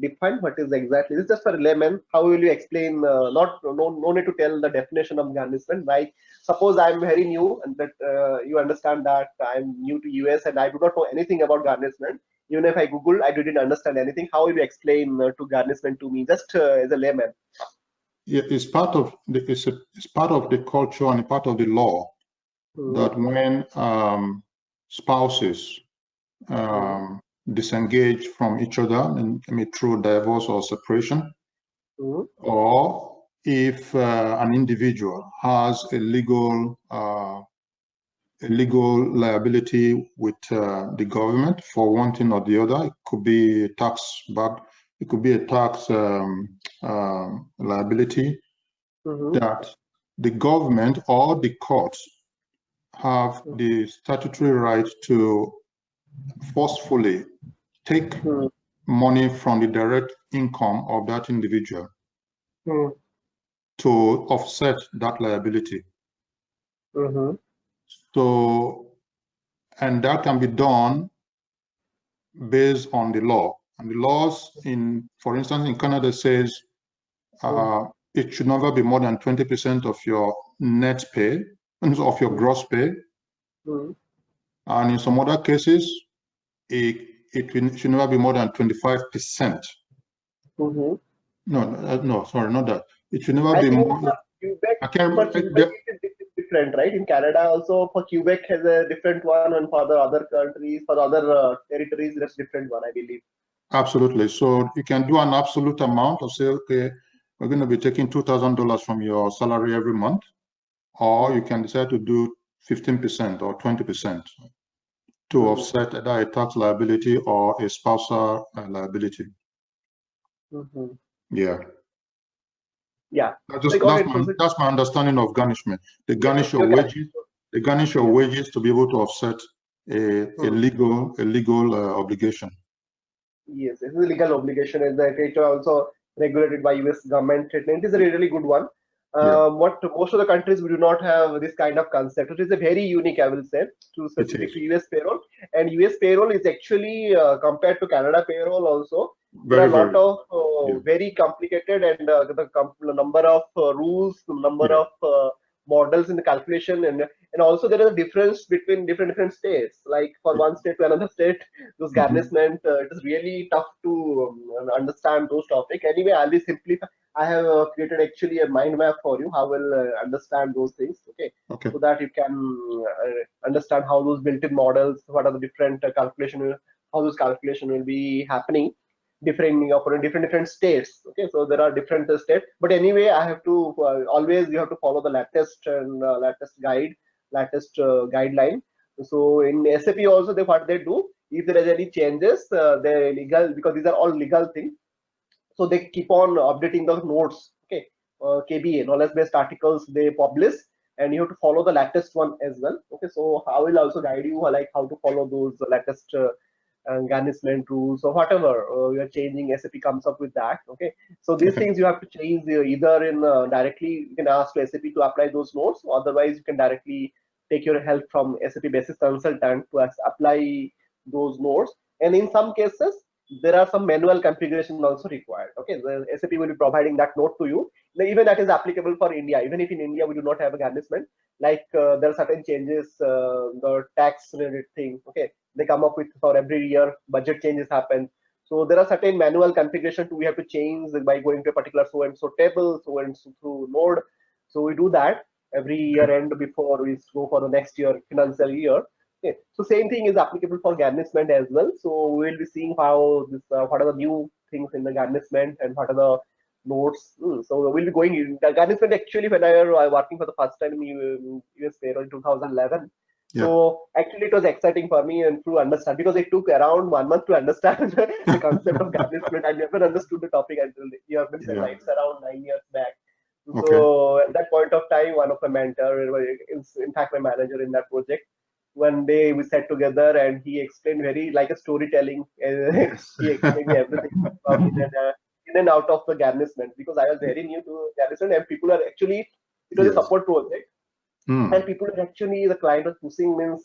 define what is exactly? This is just for layman. How will you explain? No need to tell the definition of garnishment. Like suppose I'm very new and that you understand that I'm new to US and I do not know anything about garnishment. Even if I Google, I didn't understand anything. How will you explain to garnishment to me, just as a layman? Yeah, it's part of it's part of the culture and part of the law that when spouses disengage from each other, and through divorce or separation, or if an individual has a legal liability with the government for one thing or the other. It could be tax back, it could be a tax liability, that the government or the courts have the statutory right to forcefully take money from the direct income of that individual to offset that liability. So, and that can be done based on the law. And the laws for instance, in Canada says it should never be more than 20% of your net pay, of your gross pay. And in some other cases, it should never be more than 25%. No, sorry, not that. It should never be more. I can't remember. Different, right? In Canada also, for Quebec has a different one, and for the other countries, for the other territories, there's different one, I believe. Absolutely. So you can do an absolute amount of say, okay, we're going to be taking $2,000 from your salary every month, or you can decide to do 15% or 20% to offset either a tax liability or a spousal liability. Yeah. Yeah. That's my understanding of garnishment. They garnish your wages. They garnish your wages to be able to offset a legal obligation. Yes, it is a legal obligation, and that it also regulated by US government. It is a really good one. What most of the countries we do not have this kind of concept. It is a very unique, I will say, to specific to US payroll. And US payroll is actually compared to Canada payroll also. There are a lot of very complicated and the number of rules, the number of models in the calculation, and also there is a difference between different states. Like for one state to another state, those garnishment, it is really tough to understand those topics. Anyway, I'll be simplify. I have created actually a mind map for you how will understand those things. Okay, so that you can understand how those built-in models, what are the different calculation, how those calculation will be happening different states. Okay, so there are different states, but anyway, I have to always you have to follow the latest and latest guideline. So in SAP also, what they do, if there is any changes, they're legal, because these are all legal things. So they keep on updating the notes. Okay, KBA, knowledge based articles they publish, and you have to follow the latest one as well. Okay, so I will also guide you like how to follow those latest garnishment rules or whatever you are changing. SAP comes up with that. Okay, so these things you have to change either in directly. You can ask SAP to apply those notes, otherwise you can directly take your help from SAP basis consultant to apply those notes. And in some cases, there are some manual configuration also required. Okay, the SAP will be providing that note to you. Even that is applicable for India. Even if in India we do not have a garnishment, like there are certain changes, the tax related thing. Okay, they come up with for every year, budget changes happen. So there are certain manual configuration we have to change by going to a particular so and so table, so and so through node. So we do that every year end before we go for the next year financial year. Okay. So same thing is applicable for garnishment as well. So we will be seeing how this, what are the new things in the garnishment and what are the notes. So we'll be going in the garnishment. Actually, when I was working for the first time in US payroll in 2011. So actually it was exciting for me and to understand, because it took around 1 month to understand the concept of garnishment. I never understood the topic until you have been said, right? It's around 9 years back. So at that point of time, one of my mentor is in fact my manager in that project. One day we sat together and he explained very like a storytelling. He explained me everything about in and out of the garnishment, because I was very new to garnishment and people are actually, it was a support project. And people are actually, the client was pushing means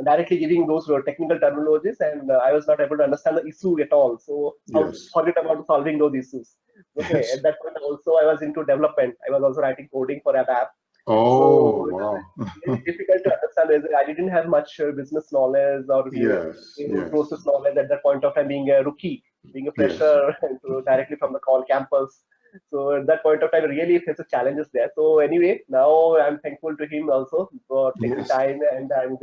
directly giving those technical terminologies, and I was not able to understand the issue at all. So Yes. forget about solving those issues. Okay, Yes. at that point also I was into development. I was also writing coding for an app. Oh, So it was wow. very difficult to understand. Whether I didn't have much business knowledge or Yes. payroll Yes. process knowledge at that point of time, being a rookie, being a Yes. fresher, and so directly from the call campus. So at that point of time, really faces challenges there. So anyway, now I'm thankful to him also for taking Yes. time, and I'm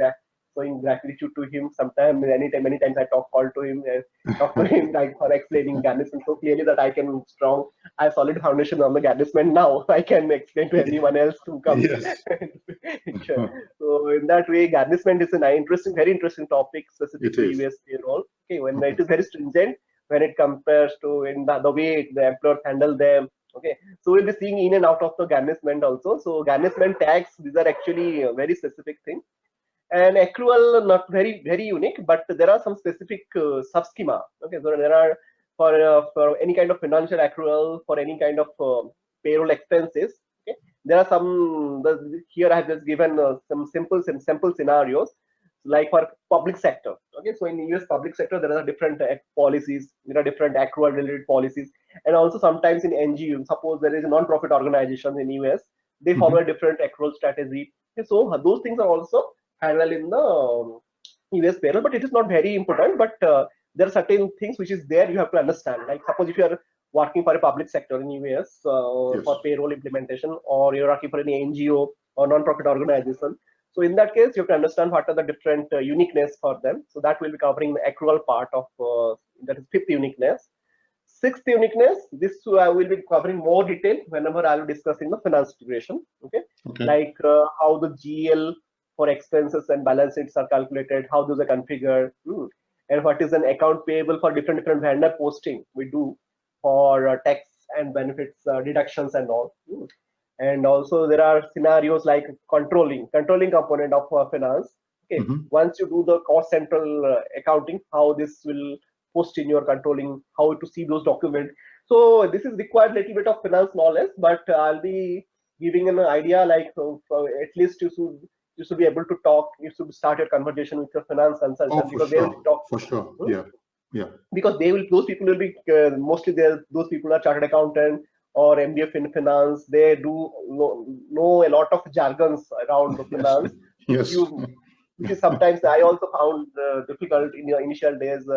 showing gratitude to him. Sometimes, anytime, many times I call to him and talk to him like for explaining garnishment so clearly that I can strong. I have solid foundation on the garnishment now. I can explain to anyone else who comes. Yes. Sure. So in that way, garnishment is an interesting, very interesting topic specific It to is. US payroll. Okay, when it is very stringent when it compares to in the way the employers handle them. Okay, so we'll be seeing in and out of the garnishment also. So garnishment tax, these are actually a very specific thing. And accrual, not very unique, but there are some specific sub-schema. Okay, so there are for any kind of financial accrual, for any kind of payroll expenses. Okay, there are some. Here I have just given some simple scenarios, like for public sector. Okay, so in US public sector there are different policies. There are different accrual related policies, and also sometimes in NGO. Suppose there is a non-profit organization in US, they follow Mhm. a different accrual strategy. Okay, so those things are also handled in the US payroll, but it is not very important. But there are certain things which is there you have to understand. Like suppose if you are working for a public sector in US Yes. for payroll implementation, or you're working for an NGO or non-profit organization. So in that case, you have to understand what are the different uniqueness for them. So that will be covering the accrual part of that is fifth uniqueness. Sixth uniqueness, this I will be covering more detail whenever I will be discussing the finance integration. Okay, Okay. like how the GL for expenses and balance sheets are calculated, how those are configured, and what is an account payable for different vendor posting we do for tax and benefits deductions and all. And also there are scenarios like controlling component of finance. Okay, Mhm. once you do the cost central accounting, how this will post in your controlling, how to see those documents. So this is required little bit of finance knowledge, but I'll be giving an idea like at least you should be able to talk. You should start your conversation with your finance Oh, consultant for because they will sure. talk. For sure. Hmm? Yeah. Yeah. Because those people will be mostly there. Those people are chartered accountant or MBA in finance. They do know a lot of jargons around the Yes. finance, which Yes. which is sometimes I also found difficult in the initial days.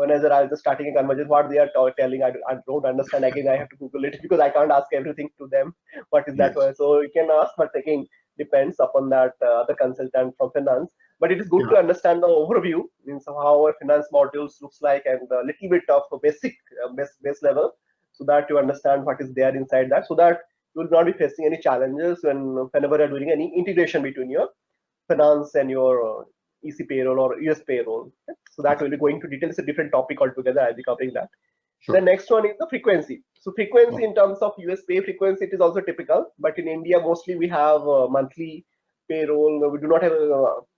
Whenever I was just starting a conversation, what they are telling, I don't understand. Again, I have to Google it because I can't ask everything to them. What is that? Yes. So you can ask, but again, depends upon that the consultant from finance. But it is good Yeah. to understand the overview, means of how a finance modules looks like, and a little bit of a basic base level, so that you understand what is there inside that, so that you will not be facing any challenges whenever you're doing any integration between your finance and your EC payroll or US payroll. So that Okay. will be going to detail. It's a different topic altogether. I'll be covering that. The Sure. next one is the frequency. So frequency Oh, in terms of US pay frequency, it is also typical. But in India, mostly we have monthly payroll. We do not have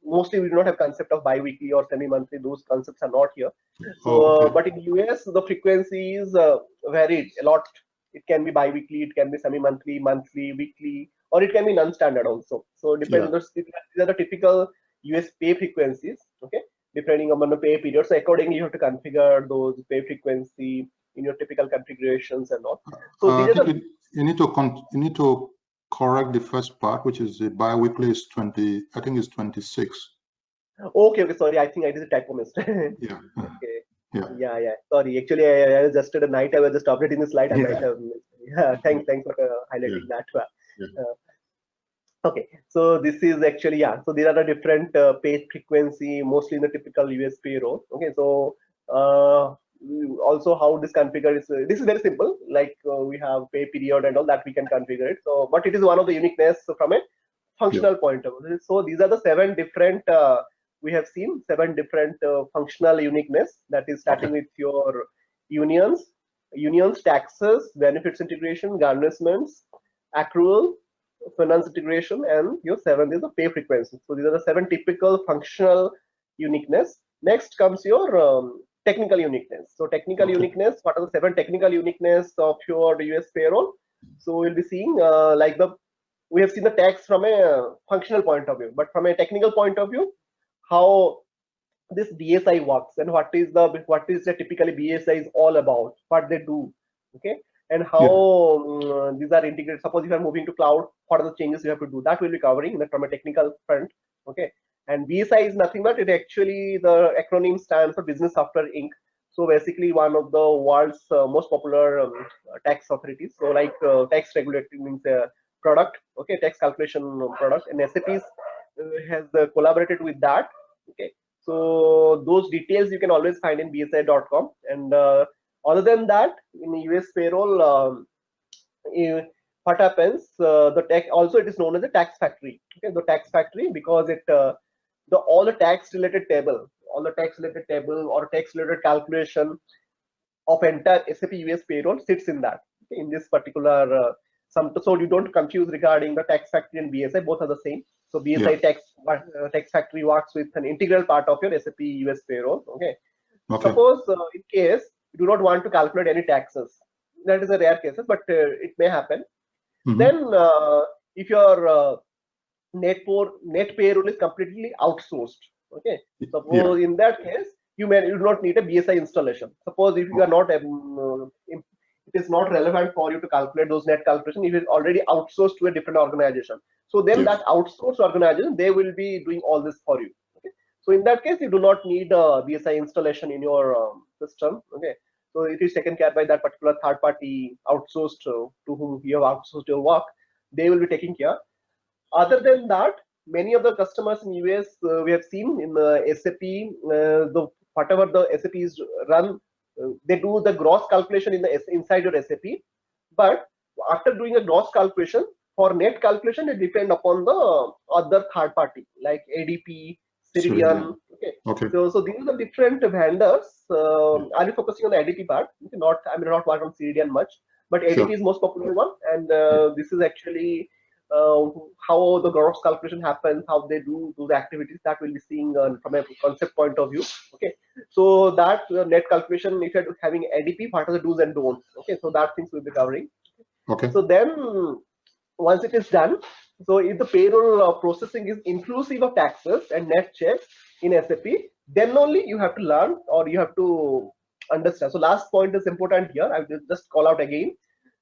mostly we do not have concept of bi-weekly or semi-monthly. Those concepts are not here. So, okay. but in US, the frequency is varied a lot. It can be bi-weekly, it can be semi-monthly, monthly, weekly, or it can be non-standard also. So Yeah. depends. These are the typical US pay frequencies. Okay, depending upon the pay period. So accordingly, you have to configure those pay frequency in your typical configurations and all. So I these are think the you need to correct the first part, which is the bi-weekly is 20. I think it's 26. okay. Sorry, I think I did a typo mistake. Yeah. Okay. Yeah. Yeah. Sorry. Actually, I was just at the night. I was just updating the slide. I might Yeah. have missed. Yeah. Thanks for Yeah. highlighting that. Yeah. Okay, so this is actually, yeah, so there are the different pay frequency, mostly in the typical US payroll. Okay, so uh, also how this configure is, this is very simple, like we have pay period and all that we can configure it. So, but it is one of the uniqueness from a Yeah. functional point of view. So these are the seven different, we have seen seven different functional uniqueness, that is Okay. starting with your unions, taxes, benefits integration, garnishments, accrual, finance integration, and your seventh is the pay frequency. So these are the seven typical functional uniqueness. Next comes your technical uniqueness. So technical Okay. uniqueness, what are the seven technical uniqueness of your US payroll? So we'll be seeing we have seen the tax from a functional point of view, but from a technical point of view, how this BSI works and what is the typically BSI is all about, what they do, okay, and how these are integrated. Suppose if you are moving to cloud, what are the changes you have to do? That will be covering from a technical front, okay. And BSI is nothing but it actually the acronym stands for Business Software Inc. So basically one of the world's most popular tax authorities. So like tax regulatory means product, okay, tax calculation product, and SAP has collaborated with that, okay. So those details you can always find in bsi.com. And other than that, in US payroll, what happens? The tax also it is known as the tax factory. Okay, the tax factory because it all the tax related table, or tax related calculation of entire SAP US payroll sits in that, okay, in this particular so you don't confuse regarding the tax factory and BSI, both are the same. So BSI tax factory works with an integral part of your SAP US payroll, okay. Suppose in case you do not want to calculate any taxes, that is a rare case, but it may happen. Then if your net payroll is completely outsourced, okay, suppose in that case you do not need a BSI installation. Suppose if you are not it is not relevant for you to calculate those net calculation if it is already outsourced to a different organization. So then that outsourced organization, they will be doing all this for you, okay. So in that case you do not need a BSI installation in your system, okay. So it is taken care by that particular third party outsourced to whom you have outsourced your work. They will be taking care. Other than that, many of the customers in US we have seen in the SAP, whatever the SAP is run, they do the gross calculation inside your SAP. But after doing a gross calculation, for net calculation, it depends upon the other third party like ADP, Ceridian. Okay. So these are the different vendors. I'll be focusing on the ADP part. I'm not working on Ceridian much, but ADP is most popular one, and this is actually how the gross calculation happens, how they do the activities, that we'll be seeing from a concept point of view, okay. So that net calculation, if you're having ADP, what are the do's and don'ts, okay, so that things we'll be covering, okay. So then once it is done, so if the payroll processing is inclusive of taxes and net checks in SAP, then only you have to learn or you have to understand. So last point is important here, I will just call out again.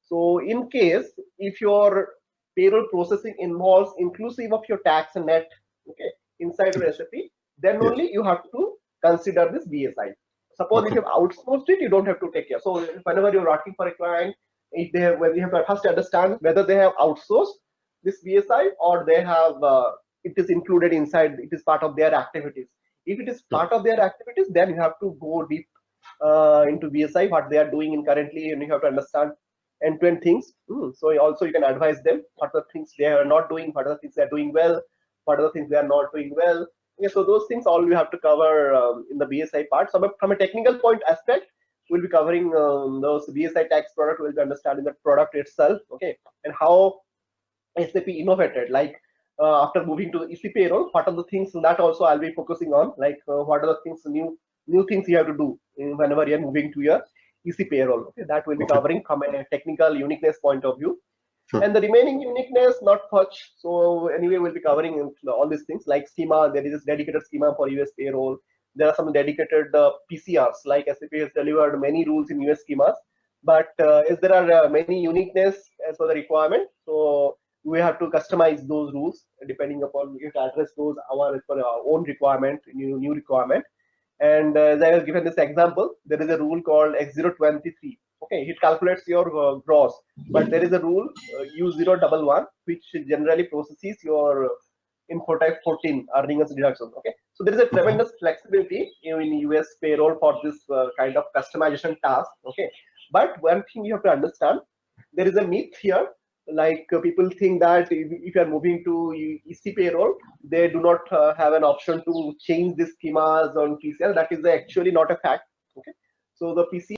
So in case if your payroll processing involves inclusive of your tax and net, okay, inside your SAP, then only you have to consider this BSI. Suppose if you have outsourced it, you don't have to take care. So whenever you're working for a client, if they have, you have to first understand whether they have outsourced this BSI or they have it is included inside, it is part of their activities. If it is part of their activities, then you have to go deep into BSI, what they are doing in currently, and you have to understand end-to-end things. So also you can advise them what are the things they are not doing, what are the things they are doing well, what are the things they are not doing well. Okay, so those things all we have to cover in the BSI part. So from a technical point aspect, we'll be covering those BSI tax product. We'll be understanding the product itself, okay, and how SAP innovated. Like after moving to EC payroll, what are the things that also I'll be focusing on? Like what are the things new things you have to do whenever you're moving to your EC payroll. Okay, that will be covering from a technical uniqueness point of view. And the remaining uniqueness, not much. So anyway, we'll be covering all these things like schema. There is this dedicated schema for US payroll. There are some dedicated PCRs, like SAP has delivered many rules in US schemas. But as there are many uniqueness as per the requirement, so we have to customize those rules depending upon you have to address those for our own requirement, new requirement. And as I was given this example, there is a rule called X023. Okay, it calculates your gross, but there is a rule U011 which generally processes your info type 14 earnings deductions. Okay, so there is a tremendous flexibility in US payroll for this kind of customization task. Okay, but one thing you have to understand, there is a myth here. Like people think that if you are moving to EC payroll, they do not have an option to change the schemas on PCR. That is actually not a fact. Okay, so the PCR